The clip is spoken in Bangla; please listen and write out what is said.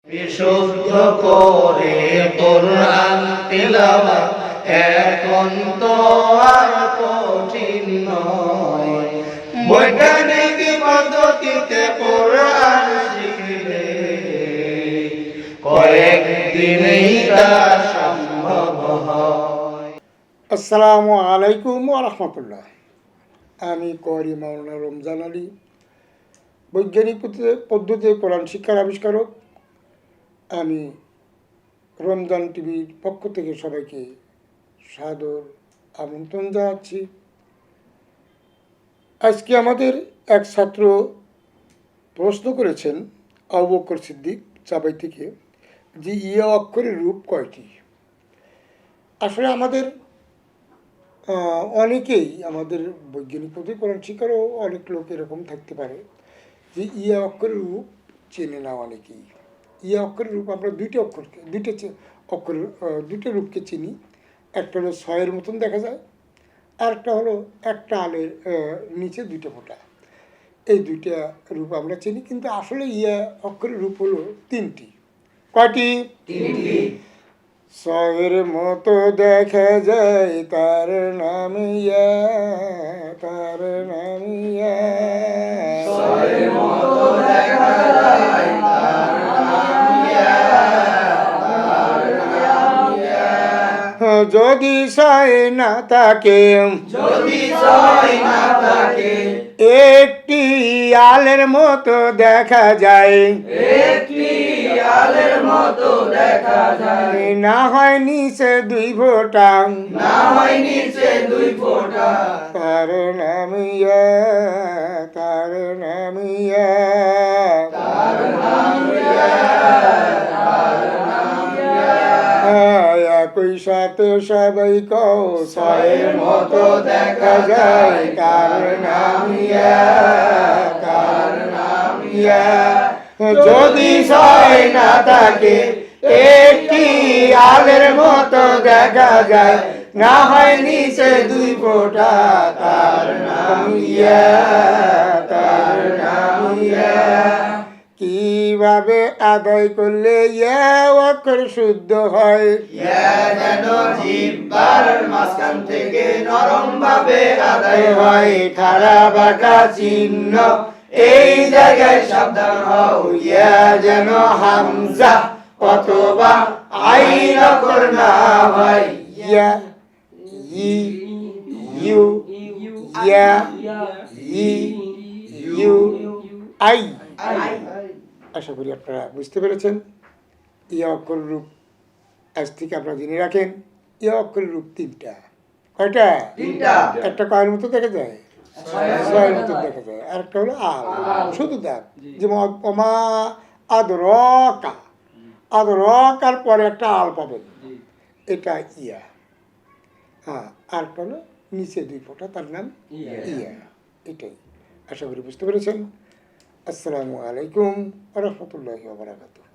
বিশুদ্ধ করে কুরআন তিলাওয়াত এখন তো আর কঠিন নয়। বৈজ্ঞানিক পদ্ধতিতে কুরআন শিখলে কয়েকদিনেই তা সম্ভব হয়। আসসালামু আলাইকুম ওয়া রাহমাতুল্লাহ। আমি করি রমজান আলী, বৈজ্ঞানিক পদ্ধতিতে কোরআন শিক্ষার আবিষ্কারক। আমি রমজান টিভির পক্ষ থেকে সবাইকে সাদর আমন্ত্রণ জানাচ্ছি। আজকে আমাদের এক ছাত্র প্রশ্ন করেছেন আবু বকর সিদ্দিক চাপাই থেকে, যে ইয়া অক্ষরের রূপ কয়টি। আসলে আমাদের অনেকেই, আমাদের বৈজ্ঞানিক পদ্ধতি কোরআন শিক্ষারও অনেক লোক এরকম থাকতে পারে যে ইয়া অক্ষরের রূপ চেনে না অনেকেই। ইয়া অক্ষরের রূপ আমরা দুইটা রূপকে চিনি। একটা হলো ছয়ের মতন দেখা যায়, আর একটা হলো একটা আলের নিচে দুইটা ফোঁটা। এই দুইটা রূপ আমরা চিনি, কিন্তু আসলে ইয়া অক্ষরের রূপ হলো তিনটি। কয়টি? তিনটি। ছয়ের মতো দেখা যায় তার নাম ইয়া, তার নাম ইয়া। ছয়ের মতো দেখা যায় তার নাম ইয়া, তার নাম ইয়া। যদি ছয় না থাকে, যদি ছয় না থাকে, একটি আলের মতো দেখা যায়, একটি আলের মতো দেখা যায়। না হয় নিচে দুই ফোঁটা, না হয় নিচে দুই ফোঁটা, তার নাম ইয়া, তার নাম ইয়া। তার নাম ইয়া, তার নাম ইয়া। একই সাথে সবাই কও, ছয়ের মতো দেখা যায় তার নাম ইয়া, তার নাম ইয়া। যদি ছয় না থাকে, একটি আলের মতো দেখা যায়, না হয় নিচে দুই ফোঁটা, তার নাম ইয়া, তার নাম ইয়া। কিভাবে আদায় করলে ইয়া অক্ষর শুদ্ধ হয়? ইয়া যেন জিহ্বার মাঝখান থেকে নরম ভাবে আদায় হয়। খারাপ আঁকা চিহ্ন এই জায়গায় সাবধান হও। ইয়া যেন হামজা অথবা আইন অক্ষর না হয়। ইয়া, ই, ইউ, ইয়া, ই, ইউ, আই। আশা করি আপনারা বুঝতে পেরেছেন। ইয়া অক্ষর রূপ আজ থেকে আপনারা জেনে রাখেন। ইয়া অক্ষরের রূপ তিনটা। কয়টা? তিনটা। একটা কয়ের মতো দেখা যায়, ছয়ের মতো দেখা যায়, আর একটা হলো আল, শুধু দাগ। যেমন অমা আদরকা, আদরকার পরে একটা আল পাবেন, এটা ইয়া। হ্যাঁ, আর একটা হলো নিচে দুই ফোঁটা, তার নাম ইয়া। এটাই। আশা করি বুঝতে পেরেছেন। আসসালামু আলাইকুম ওয়া রাহমাতুল্লাহি ওয়া বারাকাতুহু।